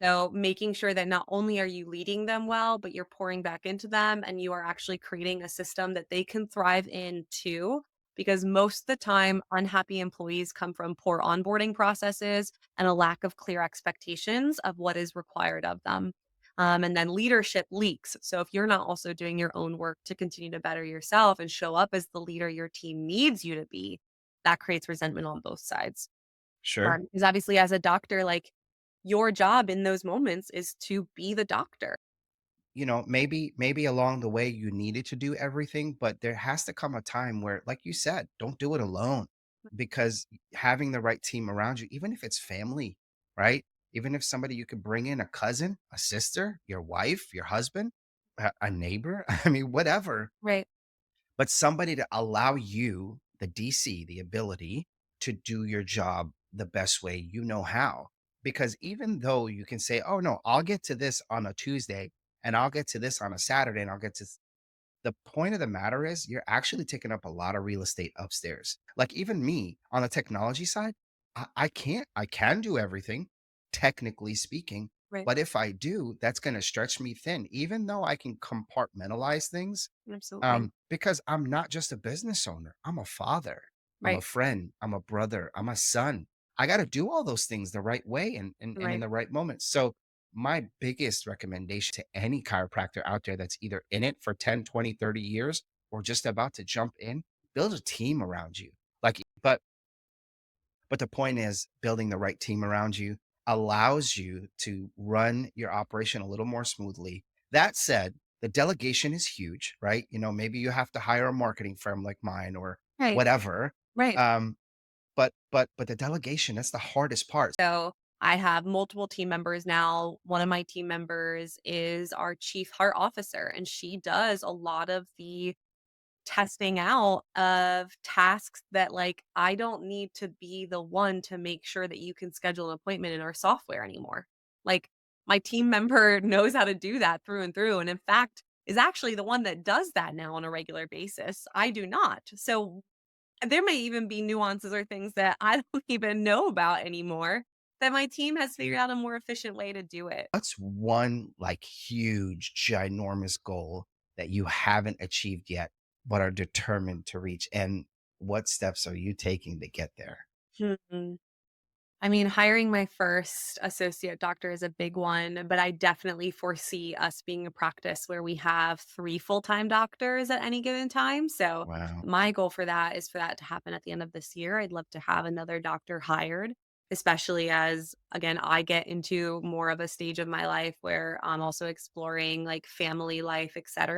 So making sure that not only are you leading them well, but you're pouring back into them and you are actually creating a system that they can thrive in too. Because most of the time, unhappy employees come from poor onboarding processes and a lack of clear expectations of what is required of them. And then leadership leaks. So if you're not also doing your own work to continue to better yourself and show up as the leader your team needs you to be, that creates resentment on both sides. Sure. Because obviously, as a doctor, like your job in those moments is to be the doctor. Maybe along the way you needed to do everything, but there has to come a time where, like you said, don't do it alone, because having the right team around you, even if it's family, right? Even if somebody you could bring in, a cousin, a sister, your wife, your husband, a neighbor, I mean, whatever, Right. but somebody to allow you, the DC, the ability to do your job the best way you know how. Because even though you can say, oh, no, I'll get to this on a Tuesday and I'll get to this on a Saturday and I'll get to the point of the matter is you're actually taking up a lot of real estate upstairs. Like even me on the technology side, I can do everything, technically speaking. Right. But if I do, that's going to stretch me thin, even though I can compartmentalize things, Absolutely. because I'm not just a business owner. I'm a father. I'm a Right. friend. I'm a brother. I'm a son. I got to do all those things the right way and in Right. the right moment. So my biggest recommendation to any chiropractor out there that's either in it for 10, 20, 30 years or just about to jump in, build a team around you. Like, but the point is building the right team around you allows you to run your operation a little more smoothly. That said, the delegation is huge, right? Maybe you have to hire a marketing firm like mine or Right. whatever. Right. Um, but the delegation, that's the hardest part. So I have multiple team members now. One of my team members is our chief heart officer, and she does a lot of the testing out of tasks that like I don't need to be the one to make sure that you can schedule an appointment in our software anymore. Like my team member knows how to do that through and through. And in fact, is actually the one that does that now on a regular basis. I do not. So there may even be nuances or things that I don't even know about anymore that my team has figured out a more efficient way to do it. What's one like huge, ginormous goal that you haven't achieved yet, but are determined to reach? And what steps are you taking to get there? Hmm. I mean, hiring my first associate doctor is a big one, but I definitely foresee us being a practice where we have 3 full-time doctors at any given time. So, Wow. my goal for that is for that to happen at the end of this year. I'd love to have another doctor hired, especially as, again, I get into more of a stage of my life where I'm also exploring like family life, etc.